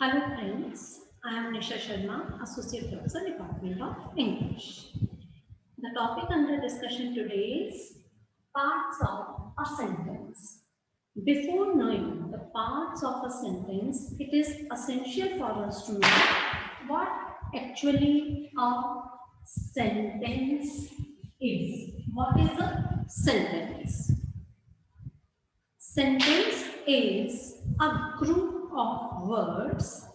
Hello friends, I am Nisha Sharma, Associate Professor, Department of English. The topic under discussion today is parts of a sentence. Before knowing the parts of a sentence, it is essential for us to know what actually a sentence is. What is a sentence? Sentence is a group of words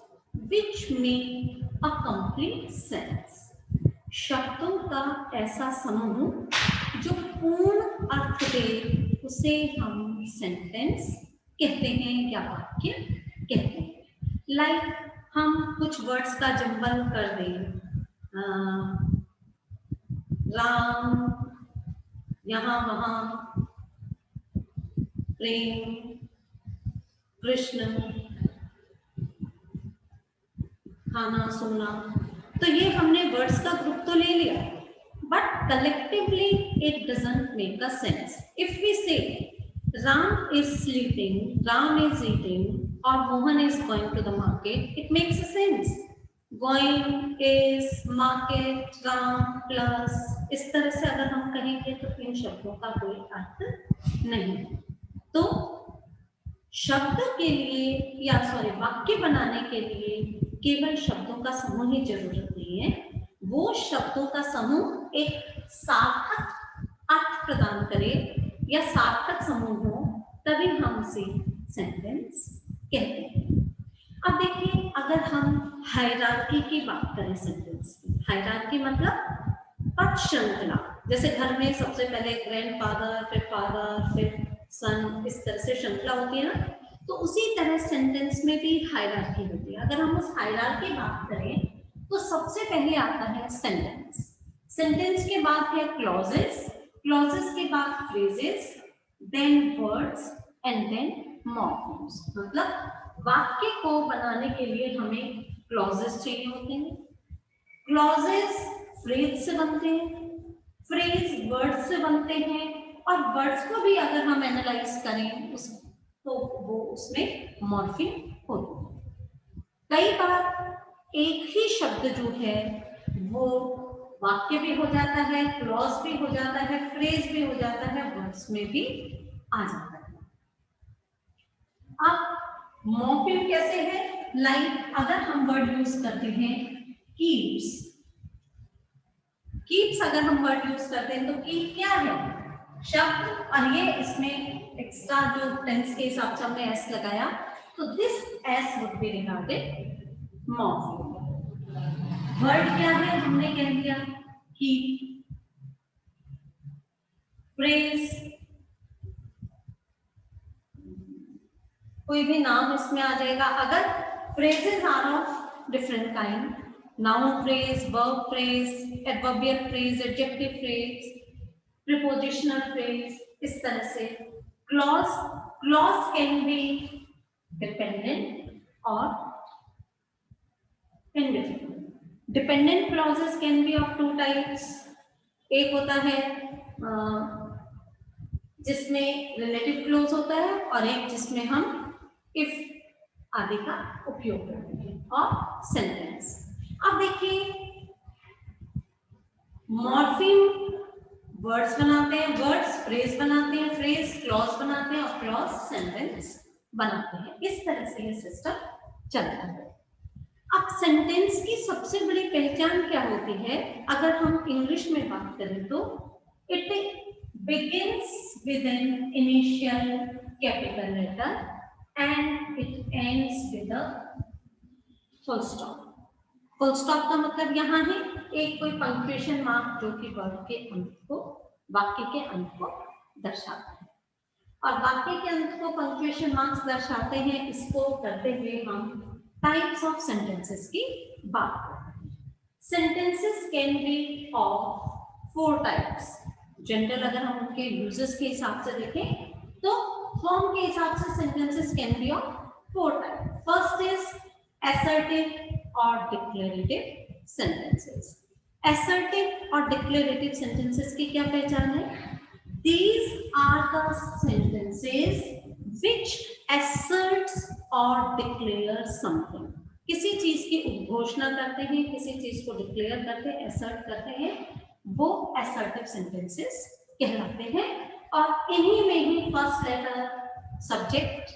which make a complete sense. शब्दों का ऐसा समूह जो पूर्ण अर्थ दे उसे हम sentence कहते हैं या वाक्य कहते हैं। लाइक हम कुछ वर्ड्स का जंबल कर दें, राम, यहाँ वहाँ, प्रेम, कृष्ण, खाना, सोना, तो ये हमने वर्ड्स का ग्रुप तो ले लिया, but collectively it doesn't make a sense. If we say Ram is sleeping, Ram is eating और Mohan is going to the market, it makes a sense. Going is market, Ram plus, इस तरह से अगर हम कहेंगे तो इन शब्दों का कोई अर्थ नहीं. तो शब्द के लिए या वाक्य बनाने के लिए केवल शब्दों का समूह ही जरूरत नहीं है, वो शब्दों का समूह एक सार्थक अर्थ प्रदान करे या सार्थक समूह हो, तभी हम उसे सेंटेंस कहते हैं. अब देखिए, अगर हम हायरार्की की बात करें सेंटेंस की, हायरार्की मतलब पद श्रृंखला. जैसे घर में सबसे पहले ग्रैंडफादर, फिर फादर, फिर सन, इस तरह से श्रृंखला होती है ना, तो उसी तरह सेंटेंस में भी हायरार्की होती है. अगर हम उस हायरार्की की बात करें तो सबसे पहले आता है सेंटेंस. सेंटेंस के बाद है क्लॉजेस, क्लॉजेस के बाद phrases, then words and then morphemes. मतलब वाक्य को बनाने के लिए हमें क्लॉजेस चाहिए होते हैं, क्लॉजेस फ्रेज से बनते हैं, फ्रेज वर्ड्स से बनते हैं, और वर्ड्स को भी अगर हम एनालाइज करें तो वो उसमें मॉर्फिम होते हैं. कई बार एक ही शब्द जो है वो वाक्य भी हो जाता है, क्लॉज भी हो जाता है, फ्रेज भी हो जाता है, वर्ड्स में भी आ जाता है. अब मॉर्फिम कैसे है? लाइक अगर हम वर्ड यूज करते हैं कीप्स, कीप्स अगर हम वर्ड यूज करते हैं तो कीप क्या है? शब्द. और ये इसमें एक्स्ट्रा जो टेंस के हिसाब से हमने एस लगाया, तो this S would be regarded morpheme. Word क्या है हमने कह दिया, कीप, फ्रेज, कोई भी नाम इसमें आ जाएगा. अगर phrases are of different kind, noun phrase, verb phrase, adverbial phrase, adjective phrase, prepositional phrase, इस तरह से. Clause, clause can be dependent और independent. Dependent clauses can be of two types. एक होता है जिसमें रिलेटिव क्लोज होता है, और एक जिसमें हम इफ आदि का उपयोग करते हैं, और सेंटेंस. अब देखिए, मॉर्फिम वर्ड्स बनाते हैं, वर्ड्स फ्रेज बनाते हैं, फ्रेज क्लॉज बनाते हैं, और क्लॉज सेंटेंस बनाते हैं. इस तरह से ये सिस्टम चलता है. अब सेंटेंस की सबसे बड़ी पहचान क्या होती है? अगर हम इंग्लिश में बात करें तो it begins with an initial capital letter and it ends with a full stop. Full stop का मतलब यहाँ है एक कोई पंक्चुएशन मार्क जो कि वर्ड के अंत को, वाक्य के अंत को दर्शाता है. और वाक्य के अंत को पंक्चुएशन मार्क्स दर्शाते हैं. इसको करते हुए हम टाइप्स ऑफ सेंटेंसेस की बात करते हैं. Sentences can be of 4 types. General अगर हम उनके यूजेस के हिसाब से देखें तो फॉर्म के हिसाब से sentences can be of 4 types. First is assertive और declarative sentences. Assertive और declarative sentences की क्या पहचान है? These are the sentences which asserts or declares something. किसी चीज की उद्घोषणा करते हैं, किसी चीज को डिक्लेयर करते हैं, असर्ट करते हैं, वो असर्टिव सेंटेंसेस कहलाते हैं। और इन्हीं में ही first letter subject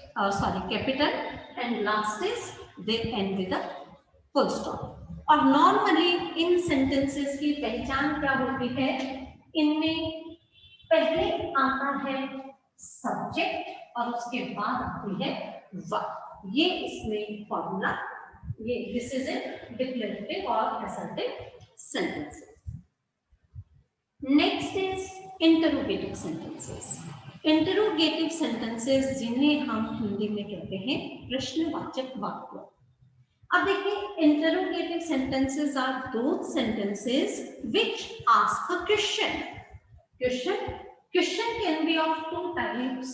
capital and last is they end with a full stop. और नॉर्मली इन सेंटेंसेस की पहचान क्या होती है, इनमें पहले आता है सब्जेक्ट और उसके बाद आती है वर्ब। ये इसमें फॉर्मूला, ये दिस इज ए डिक्लेरेटिव और assertive sentences. Next is interrogative sentences. Interrogative sentences जिन्हें हम हिंदी में कहते हैं प्रश्नवाचक वाक्य। अब देखिए, interrogative sentences are those sentences which ask a question. Question can be of two types,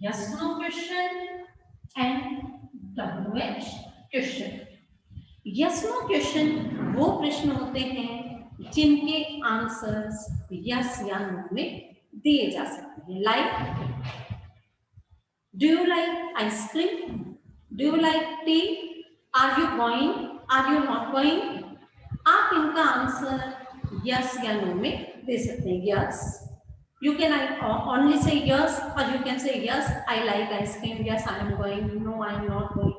yes no question and WH question. Yes no question वो प्रश्न होते हैं जिनके आंसर्स यस या नो में दिए जा सकते हैं। Like do you like ice cream, do you like tea, are you going, are you not going. आप इनका आंसर यस या नो में दे सकते हैं। Yes, you can only say yes, or you can say yes I like ice cream, yes I am going, no I am not going।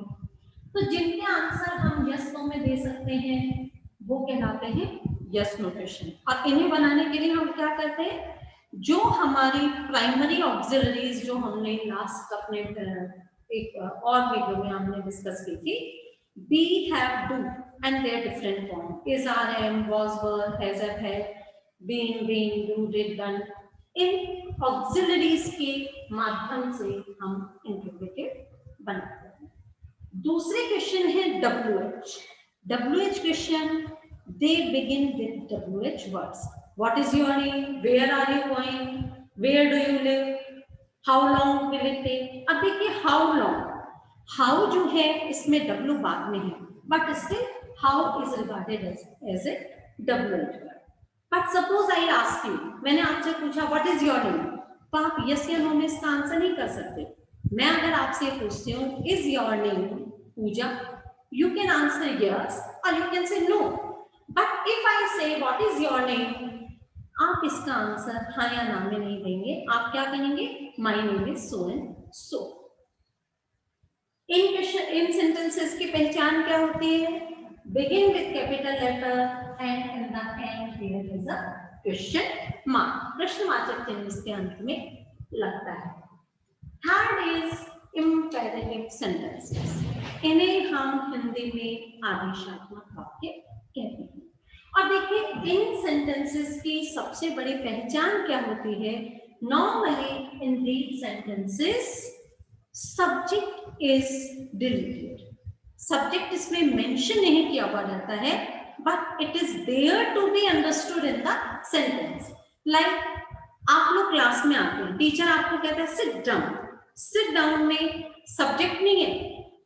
तो जिनके answer हम yes no में दे सकते हैं वो कहलाते हैं यस नो क्वेश्चन। और इन्हें बनाने के लिए हम क्या करते हैं, जो हमारी प्राइमरी ऑक्सिलरीज जो हमने लास्ट अपने एक और वीडियो में हमने डिस्कस की थी, be, have, do and their different form, is, are, am, was, were, has, have, been, do, did, done. इन ऑक्सिलरीज के माध्यम से हम इंटरोगेटिव बनाते हैं। दूसरे क्वेश्चन है WH। WH question, they begin with WH words. What is your name, where are you going, where do you live, how long will it take. अब देखिए हाउ लॉन्ग, हाउ जो है इसमें W बाद में है, but still how is regarded as a WH word. But suppose I ask you, मैंने आपसे पूछा व्हाट इज योर नेम, तो आप यस या नो में इसका आंसर नहीं कर सकते। मैं अगर आपसे पूछती हूँ is your name Puja, you can answer yes और you can say no. But if I say what is your name, आप इसका आंसर हाँ या ना में नहीं देंगे, आप क्या कहेंगे, my name is so and so. इन सेंटेंसेस की पहचान क्या होती है, begin with capital letter and in the end there is a question mark, प्रश्नवाचक चिन्ह इसके अंत में लगता है। Third is imperative sentences। इन्हें हम हिंदी में आदेशात्मक वाक्य कहते हैं। और देखिए इन सेंटेंसेस की सबसे बड़ी पहचान क्या होती है, normally in these sentences subject is deleted. Subject इसमें मेंशन नहीं किया हुआ रहता है, but it is there to be understood in the sentence। like आप लोग क्लास में आते हैं, टीचर आपको कहता है सिट डाउन। सिट डाउन में सब्जेक्ट नहीं है,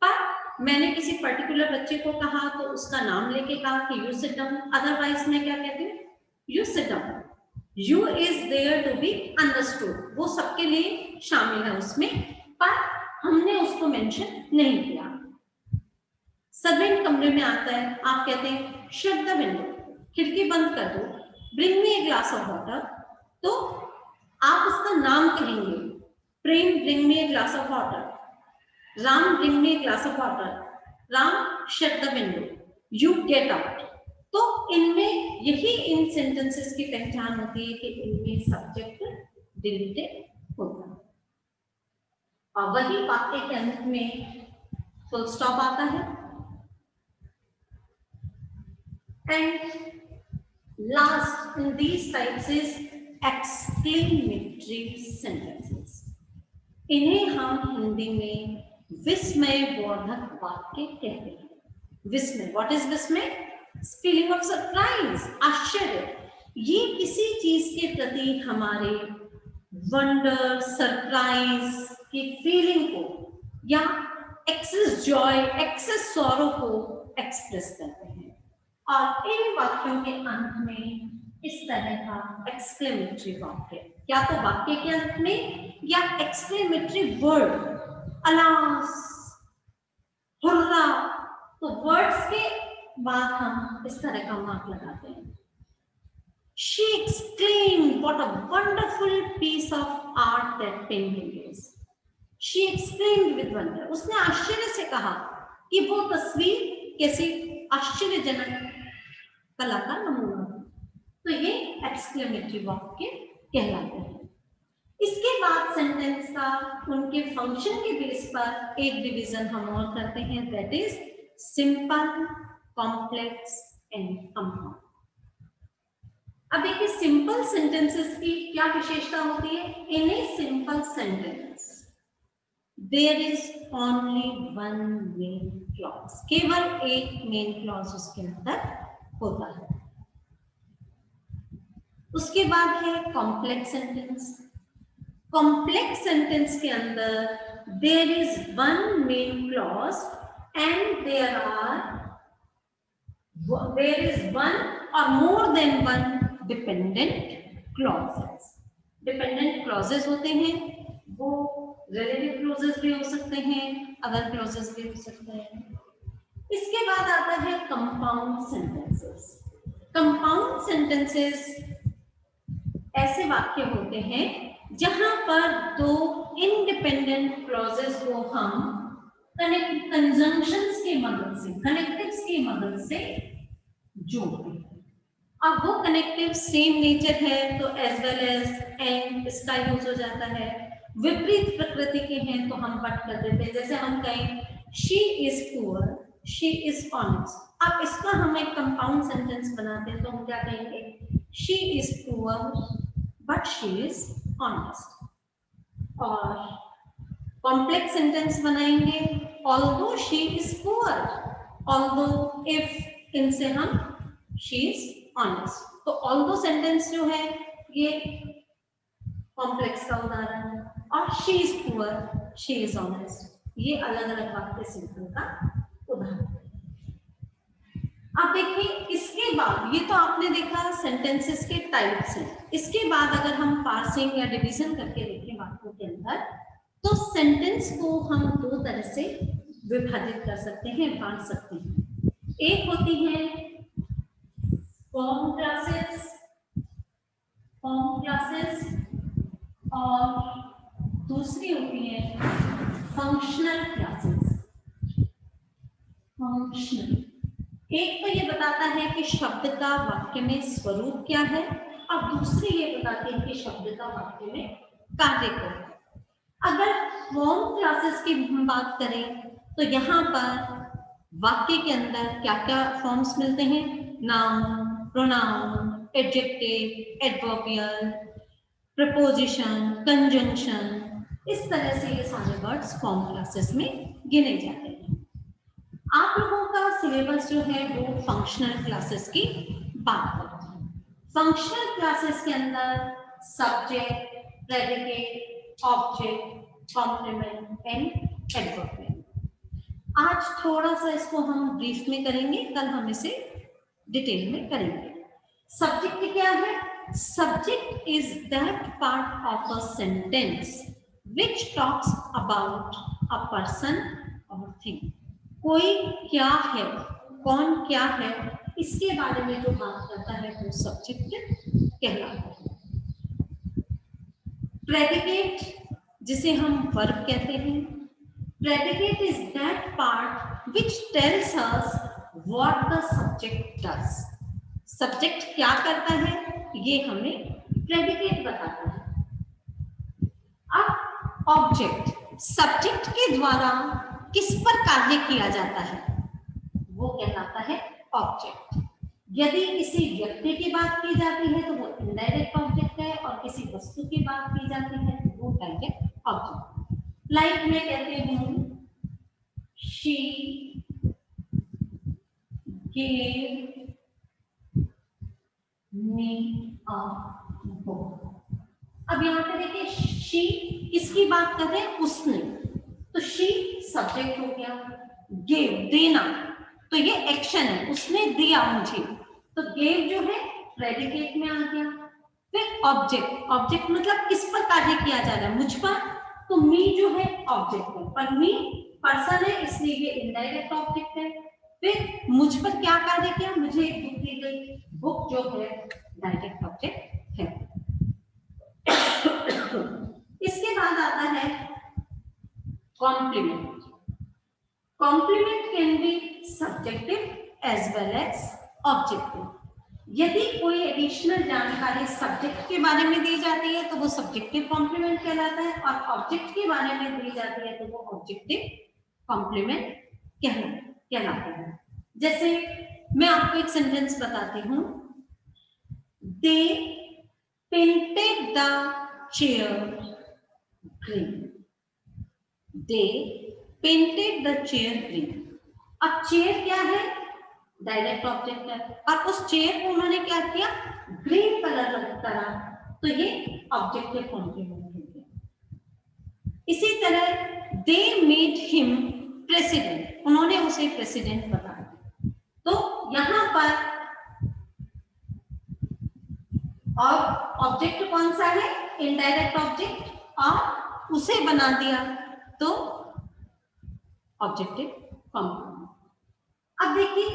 पर मैंने किसी पर्टिकुलर बच्चे को कहा तो उसका नाम लेके कहा कि यू सिट डाउन। अदरवाइज मैं क्या कहती हूँ, you sit down. You is there to be understood, वो सबके लिए शामिल है उसमें, पर हमने उसको मेंशन नहीं किया। सर्वेंट कमरे में आता है, आप कहते हैं शट द विंडो, खिड़की बंद कर दो, bring me a glass of water, तो आप उसका नाम कहेंगे, Prem bring me a glass of water, Ram bring me a glass of water, Ram shut the window, you get out. तो इनमें यही इन सेंटेंसेस की पहचान होती है कि इनमें सब्जेक्ट डिलीटेड होता है और वही वाक्य के अंत में फुल स्टॉप आता है। And last in these types is exclamatory sentences। इन्हें हम हिंदी में विस्मय बोधक वाक्य कहते हैं। विस्मय, व्हाट इज विस्मय, फीलिंग ऑफ सरप्राइज, आश्चर्य। ये किसी चीज के प्रति हमारे वंडर, सरप्राइज की फीलिंग को या एक्सेस जॉय, एक्सेस सॉरो को एक्सप्रेस करते हैं। और इन वाक्यों के अंत में इस तरह का एक्सक्लेमेटरी वाक्य, या तो वाक्य के अंत में या एक्सक्लेमेटरी वर्ड, अलास, हुर्रा, तो वर्ड्स के बाद हम इस तरह का मार्क लगाते हैं। She exclaimed, "What a wonderful piece of art that painting is." She exclaimed with wonder. उसने आश्चर्य से कहा कि वो तस्वीर कैसी आश्चर्यजनक कला का नमूना है। तो ये एक्सक्लेमेटरी वाक्य कहलाते हैं। इसके बाद सेंटेंस का उनके फंक्शन के बेस पर एक डिवीजन हम और करते हैं, that is simple, complex and compound. अब देखिए सिंपल सेंटेंसेस की क्या विशेषता होती है। In a simple sentence there is only one main clause, केवल एक मेन क्लॉज उसके अंदर होता है। उसके बाद है कॉम्प्लेक्स सेंटेंस। कॉम्प्लेक्स सेंटेंस के अंदर there is one main clause and there is one और more than one dependent clauses. Dependent clauses होते हैं वो रिलेटिव क्लॉजेस भी हो सकते हैं, अदर क्लॉजेस भी हो सकते हैं। इसके बाद आता है कंपाउंड सेंटेंसेस। कंपाउंड सेंटेंसेस ऐसे वाक्य होते हैं जहां पर दो इंडिपेंडेंट क्लॉजेस को हम कंजंक्शंस की मदद से, कनेक्टिव्स की मदद से जोड़ते हैं। अब वो कनेक्टिव सेम नेचर है तो एज वेल एज एंड इसका यूज हो जाता है। विपरीत प्रकृति के हैं तो हम बट कर देते हैं। जैसे हम कहें she is poor, she is honest. अब इसका हम एक कंपाउंड सेंटेंस बनाते हैं तो हम क्या कहेंगे, she is poor but she is honest. और कॉम्प्लेक्स सेंटेंस बनाएंगे, although she is poor, although if इनसे हम शी इज ऑनेस्ट। तो ऑल्दो सेंटेंस जो है ये कॉम्प्लेक्स का उदाहरण है और she is poor, she is honest ये अलग अलग वाक्य सिंपल का उदाहरण है। अब देखिए इसके बाद ये तो आपने देखा सेंटेंसेस के टाइप्स हैं। इसके बाद अगर हम पार्सिंग या डिवीजन करके देखें वाक्यों के अंदर तो सेंटेंस को हम दो तरह से विभाजित कर सकते हैं, बांट सकते हैं। एक होती है फॉर्म क्लासेस और दूसरी होती है फंक्शनल क्लासेस। फंक्शनल एक तो ये बताता है कि शब्द का वाक्य में स्वरूप क्या है और दूसरी ये बताती है कि शब्द का वाक्य में कार्य क्या है। अगर फॉर्म क्लासेस की हम बात करें तो यहाँ पर वाक्य के अंदर क्या क्या फॉर्म्स मिलते हैं, noun, pronoun, adjective, adverbial, preposition, conjunction, इस तरह से ये सारे वर्ड्स फॉर्म क्लासेस में गिने जाते हैं। आप लोगों का सिलेबस जो है वो फंक्शनल क्लासेस की बात करता है। फंक्शनल क्लासेस के अंदर subject, predicate, object, complement and adverb. आज थोड़ा सा इसको हम ब्रीफ में करेंगे, कल हम इसे डिटेल में करेंगे। सब्जेक्ट क्या है? Subject is that part of a sentence which talks about a person और थिंग। कोई क्या है, कौन क्या है, इसके बारे में जो बात करता है वो सब्जेक्ट कहलाता है। प्रेडिकेट जिसे हम वर्ब कहते हैं, predicate is that part which tells us what the subject does. Subject क्या करता है ये हमें प्रेडिकेट बताता है। अब ऑब्जेक्ट, सब्जेक्ट के द्वारा किस पर कार्य किया जाता है वो कहलाता है ऑब्जेक्ट। यदि किसी व्यक्ति की बात की जाती है तो वो इनडायरेक्ट ऑब्जेक्ट है और किसी वस्तु की बात की जाती है तो वो डायरेक्ट ऑब्जेक्ट। लाइक मैं कहती हूँ she gave me a book. अब यहाँ पे देखिए शी किसकी बात कर रहे हैं, उसने, तो शी सब्जेक्ट हो गया, गिव देना तो ये एक्शन है, उसने दिया मुझे, तो गिव जो है प्रेडिकेट में आ गया। फिर ऑब्जेक्ट, ऑब्जेक्ट मतलब किस पर कार्य किया जा रहा है, मुझ पर, तो मी जो है ऑब्जेक्ट है, पर मी पर्सन है इसलिए ये इनडायरेक्ट ऑब्जेक्ट है। फिर मुझ पर क्या कार्य किया, मुझे एक बुक दी गई, बुक जो है डायरेक्ट ऑब्जेक्ट है। इसके बाद आता है complement. Complement can be subjective as well as objective. यदि कोई एडिशनल जानकारी सब्जेक्ट के बारे में दी जाती है तो वो सब्जेक्टिव कॉम्प्लीमेंट कहलाता है, और ऑब्जेक्ट के बारे में दी जाती है तो वो ऑब्जेक्टिव कॉम्प्लीमेंट कहलाता है। जैसे मैं आपको एक सेंटेंस बताती हूँ, they painted the chair green. They painted the chair green. अब चेयर क्या है, डायरेक्ट ऑब्जेक्ट है, और उस चेयर को उन्होंने क्या किया, ग्रीन कलर करा, तो ये ऑब्जेक्टिव कॉम्प्लीमेंट हो गया। इसी तरह दे मेड हिम प्रेसिडेंट, उन्होंने उसे प्रेसिडेंट बताया, तो यहां पर और ऑब्जेक्ट कौन सा है, इनडायरेक्ट ऑब्जेक्ट, और उसे बना दिया तो ऑब्जेक्टिव कॉम्प्लीमेंट। अब देखिए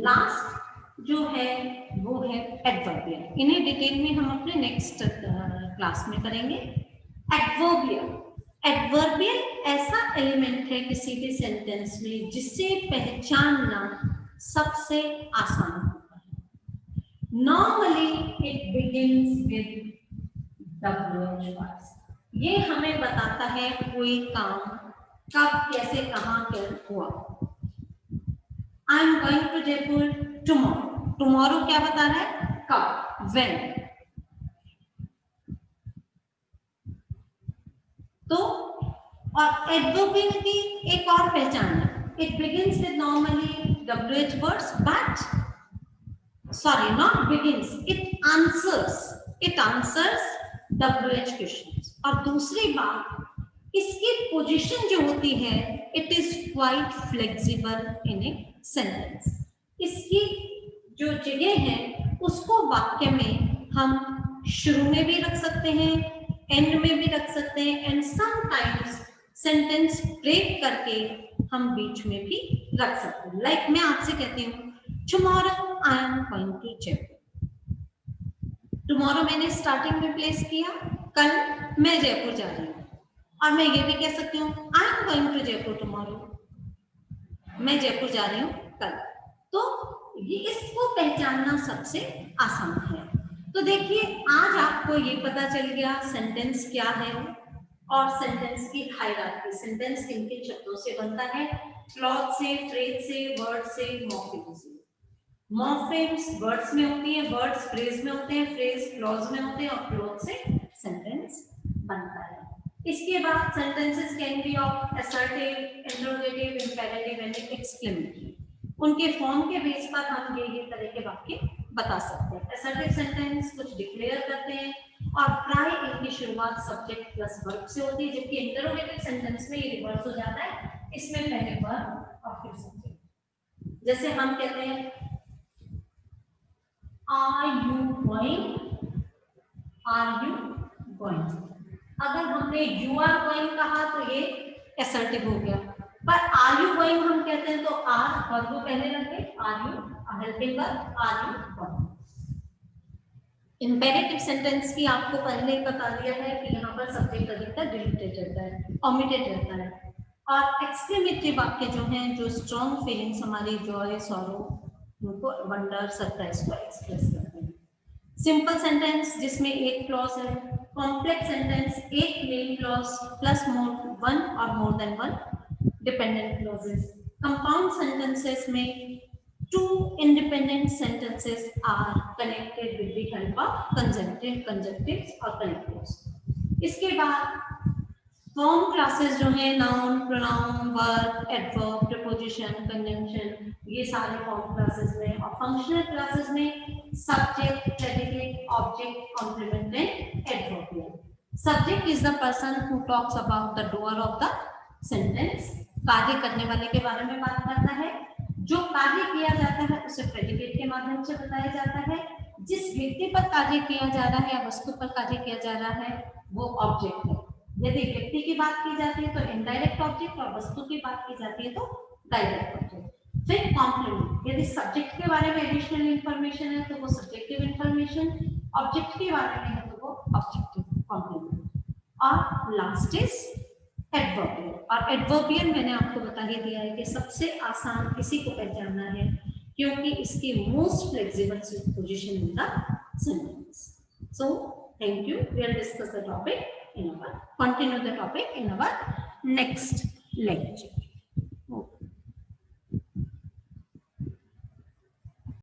लास्ट जो है वो है एडवर्बियल। इन्हें डिटेल में हम अपने नेक्स्ट क्लास में करेंगे। एडवर्बियल, एडवर्बियल ऐसा एलिमेंट है किसी भी सेंटेंस में जिसे पहचानना सबसे आसान होता है। Normally it begins with WH words. ये हमें बताता है कोई काम कब, कैसे, कहाँ, क्या हुआ। I am going to Jaipur tomorrow. Tomorrow क्या बता रहा है, कब, when। तो और एडवर्बियल की एक और पहचान है, it begins with normally WH words, but sorry, not begins, it answers WH questions। और दूसरी बात, इसकी पोजीशन जो होती है, it is quite flexible in a sentence. इसकी जो जगह है उसको वाक्य में हम शुरू में भी रख सकते हैं, एंड में भी रख सकते हैं, एंड समटाइम्स सेंटेंस ब्रेक करके हम बीच में भी रख सकते हैं। लाइक मैं आपसे कहती हूँ, tomorrow I am going to Jaipur. Tomorrow मैंने स्टार्टिंग में प्लेस किया, कल मैं जयपुर जा रही हूँ। और मैं ये भी कह सकती हूँ, I am going to Jaipur tomorrow, मैं जयपुर जा रही हूँ कल। तो ये इसको पहचानना सबसे आसान है। तो देखिए आज आपको ये पता चल गया सेंटेंस क्या है और सेंटेंस की हायरार्की, सेंटेंस किन किन शब्दों से बनता है, क्लॉज से, फ्रेज से, वर्ड से, मॉर्फिम से। मॉर्फिम्स वर्ड्स में होती है, वर्ड्स फ्रेज में होते हैं, फ्रेज क्लॉज में होते हैं, और क्लॉज से सेंटेंस बनता है। इसके बाद sentences can be of assertive, interrogative, imperative and exclamatory. उनके फॉर्म के बेस पर हम ये तरह के वाक्य बता सकते हैं। असर्टिव सेंटेंस कुछ डिक्लेयर करते हैं और प्राय इनकी शुरुआत सब्जेक्ट प्लस वर्ब से होती है, जबकि इंटरोगेटिव सेंटेंस में ये रिवर्स हो जाता है, इसमें पहले वर्ब और फिर सब्जेक्ट। जैसे हम कहते हैं are you going, are you going. अगर हमने यू आर गोइंग कहा तो ये असर्टिव हो गया, पर आर यू गोइंग हम कहते हैं तो आर वर्ब को पहले रखें, are you helping verb, are you going. Imperative sentence की आपको पहले ही बता दिया है कि यहाँ पर सब्जेक्ट अधिकतर डिलीटेड रहता है, ओमिटेड रहता है। और एक्सक्लेमेटरी वाक्य जो हैं, जो स्ट्रॉन्ग फीलिंग्स हमारी जॉय, सॉरो, उनको वंडर, सरप्राइज को एक्सप्रेस करते हैं। सिंपल सेंटेंस जिसमें एक क्लॉज है, कॉम्प्लेक्स सेंटेंस एक मेन क्लॉज प्लस वन और more than one dependent clauses. Compound sentences में two independent sentences are connected with the help of conjunctive, conjunctives और कनेक्टिव्स। इसके बाद फॉर्म क्लासेस जो है, noun, pronoun, verb, adverb, preposition, conjunction, ये सारे form classes में। और फंक्शनल क्लासेस में subject, predicate, object, complement and adverbial. Subject is the person who talks about the doer of the sentence, कार्य करने वाले के बारे में बात करता है। जो कार्य किया जाता है उसे प्रेडिकेट के माध्यम से बताया जाता है। जिस व्यक्ति पर कार्य किया जा रहा है या वस्तु पर कार्य किया जा रहा है वो ऑब्जेक्ट है। यदि व्यक्ति की बात की जाती है तो इनडायरेक्ट ऑब्जेक्ट, और वस्तु की बात की जाती है तो डायरेक्ट ऑब्जेक्ट। फिर कॉम्प्लीमेंट, यदि सब्जेक्ट के बारे में एडिशनल इंफॉर्मेशन है तो वो सब्जेक्टिव इंफॉर्मेशन, ऑब्जेक्ट के बारे में है तो वो ऑब्जेक्टिव कॉम्प्लीमेंट, और लास्ट इज एडवर्बियल। और एडवर्बियल मैंने आपको बता ही दिया है कि सबसे आसान इसी को पहचानना है क्योंकि इसकी most flexible position in the sentence. So thank you, we will discuss the topic in our continue the topic in our next lecture.